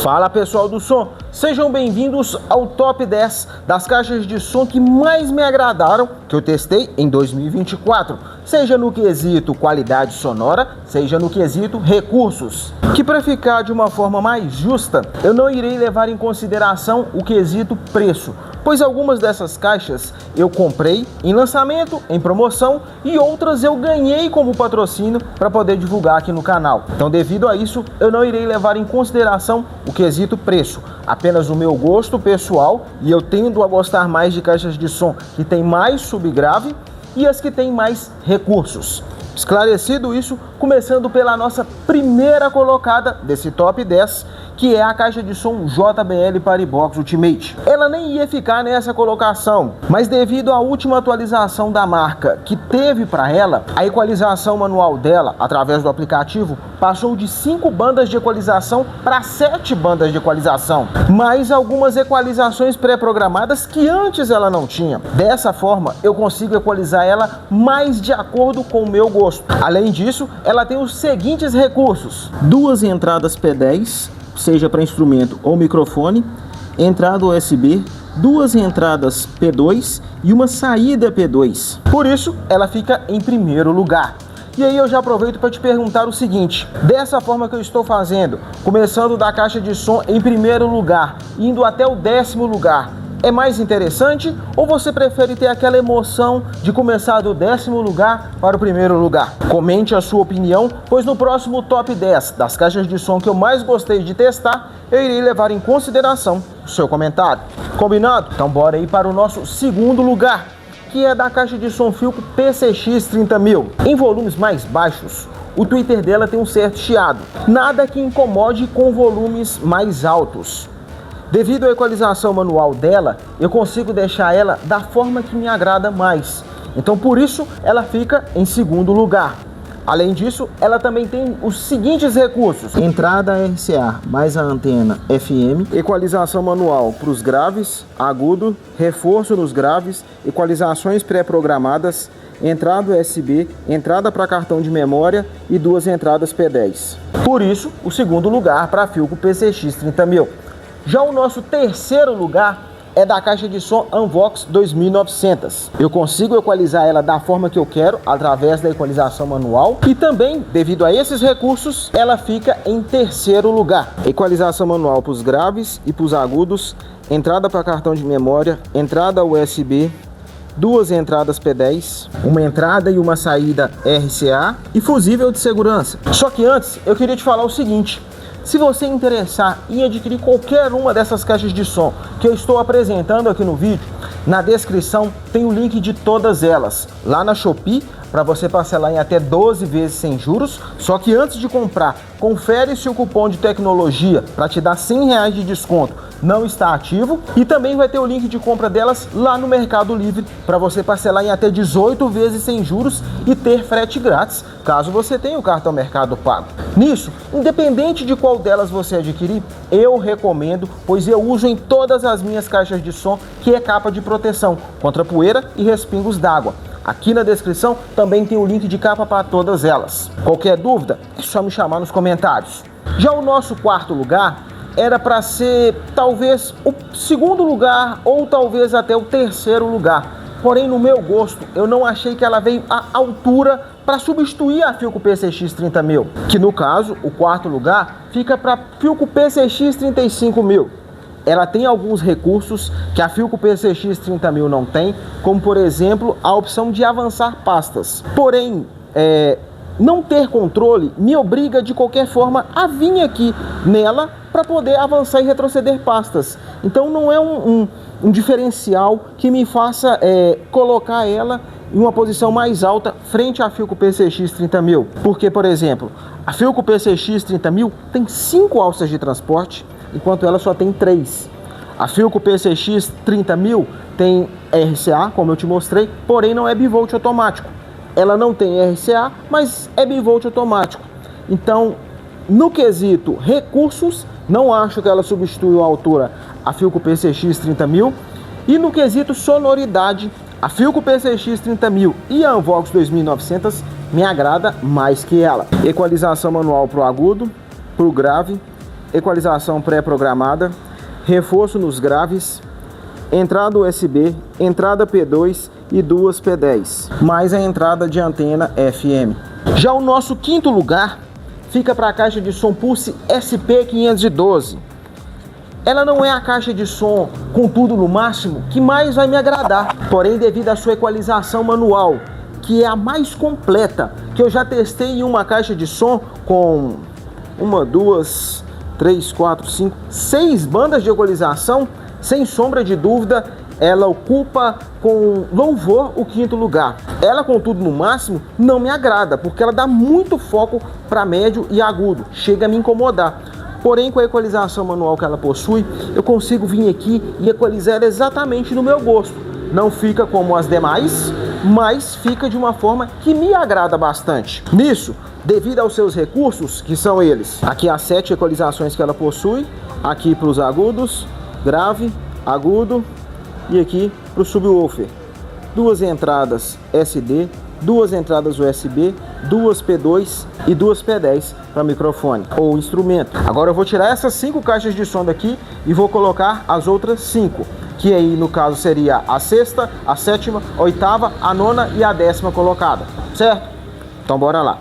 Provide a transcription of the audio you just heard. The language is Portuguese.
Fala pessoal do som, sejam bem-vindos ao top 10 das caixas de som que mais me agradaram, que eu testei em 2024, seja no quesito qualidade sonora, seja no quesito recursos. Que para ficar de uma forma mais justa, eu não irei levar em consideração o quesito preço, pois algumas dessas caixas eu comprei em lançamento, em promoção e outras eu ganhei como patrocínio para poder divulgar aqui no canal. Então, devido a isso, eu não irei levar em consideração o quesito preço, apenas o meu gosto pessoal, e eu tendo a gostar mais de caixas de som que tem mais subgrave e as que tem mais recursos. Esclarecido isso, começando pela nossa primeira colocada desse top 10, que é a caixa de som JBL Partybox Ultimate. Ela nem ia ficar nessa colocação, mas devido à última atualização da marca que teve para ela, a equalização manual dela, através do aplicativo, passou de 5 bandas de equalização para 7 bandas de equalização, mais algumas equalizações pré-programadas que antes ela não tinha. Dessa forma, eu consigo equalizar ela mais de acordo com o meu gosto. Além disso, ela tem os seguintes recursos: 2 entradas P10, seja para instrumento ou microfone, entrada USB, 2 entradas P2 e uma saída P2. Por isso, ela fica em primeiro lugar. E aí eu já aproveito para te perguntar o seguinte: dessa forma que eu estou fazendo, começando da caixa de som em primeiro lugar, indo até o 10º lugar, é mais interessante ou você prefere ter aquela emoção de começar do 10º lugar para o primeiro lugar? Comente a sua opinião, pois no próximo top 10 das caixas de som que eu mais gostei de testar, eu irei levar em consideração o seu comentário. Combinado? Então bora aí para o nosso segundo lugar, que é da caixa de som Philco PCX 30000. Em volumes mais baixos, o tweeter dela tem um certo chiado, nada que incomode com volumes mais altos. Devido à equalização manual dela, eu consigo deixar ela da forma que me agrada mais. Então, por isso, ela fica em segundo lugar. Além disso, ela também tem os seguintes recursos: entrada RCA mais a antena FM, equalização manual para os graves, agudo, reforço nos graves, equalizações pré-programadas, entrada USB, entrada para cartão de memória e 2 entradas P10. Por isso, o segundo lugar para a Philco PCX 30000. Já o nosso terceiro lugar é da caixa de som Unvox 2900. Eu consigo equalizar ela da forma que eu quero, através da equalização manual. E também, devido a esses recursos, ela fica em terceiro lugar. Equalização manual para os graves e para os agudos, entrada para cartão de memória, entrada USB, 2 entradas P10, uma entrada e uma saída RCA e fusível de segurança. Só que antes, eu queria te falar o seguinte: se você interessar em adquirir qualquer uma dessas caixas de som que eu estou apresentando aqui no vídeo, na descrição tem o link de todas elas, lá na Shopee, para você parcelar em até 12 vezes sem juros. Só que antes de comprar, confere se o cupom de tecnologia para te dar R$100 de desconto não está ativo, e também vai ter o link de compra delas lá no Mercado Livre para você parcelar em até 18 vezes sem juros e ter frete grátis, caso você tenha o cartão Mercado Pago. Nisso, independente de qual delas você adquirir, eu recomendo, pois eu uso em todas as minhas caixas de som, que é capa de proteção contra poeira e respingos d'água. Aqui na descrição também tem o link de capa para todas elas. Qualquer dúvida, é só me chamar nos comentários. Já o nosso quarto lugar era para ser talvez o segundo lugar ou talvez até o terceiro lugar. Porém, no meu gosto, eu não achei que ela veio à altura para substituir a Philco PCX 30000, que no caso, o quarto lugar fica para Philco PCX 35000. Ela tem alguns recursos que a Philco PCX 30000 não tem, como por exemplo a opção de avançar pastas. Porém, não ter controle me obriga de qualquer forma a vir aqui nela para poder avançar e retroceder pastas. Então não é um diferencial que me faça colocar ela em uma posição mais alta frente à Philco PCX 30000. Porque, por exemplo, a Philco PCX 30000 tem 5 alças de transporte, enquanto ela só tem 3. A Philco PCX 30000 tem RCA, como eu te mostrei, porém não é bivolt automático. Ela não tem RCA, mas é bivolt automático. Então, no quesito recursos, não acho que ela substituiu a altura a Philco PCX 30000. E no quesito sonoridade, a Philco PCX 30000 e a Unvox 2900 me agrada mais que ela. Equalização manual para o agudo, para o grave, equalização pré-programada, reforço nos graves, entrada USB, entrada P2 e duas P10, mais a entrada de antena FM. Já o nosso quinto lugar fica para a caixa de som Pulse SP512. Ela não é a caixa de som com tudo no máximo que mais vai me agradar, porém devido à sua equalização manual, que é a mais completa, que eu já testei em uma caixa de som com 1, 2, 3, 4, 5, 6 bandas de equalização, sem sombra de dúvida, ela ocupa com louvor o quinto lugar. Ela com tudo no máximo não me agrada, porque ela dá muito foco para médio e agudo, chega a me incomodar. Porém, com a equalização manual que ela possui, eu consigo vir aqui e equalizar exatamente no meu gosto. Não fica como as demais, mas fica de uma forma que me agrada bastante. Nisso, devido aos seus recursos, que são eles, aqui as 7 equalizações que ela possui, aqui para os agudos, grave, agudo, e aqui para o subwoofer. 2 entradas SD, 2 entradas USB, 2 P2 e 2 P10 para microfone ou instrumento. Agora eu vou tirar essas 5 caixas de som daqui e vou colocar as outras 5, que aí no caso seria a 6ª, a 7ª, a 8ª, a 9ª e a 10ª colocada, certo? Então bora lá.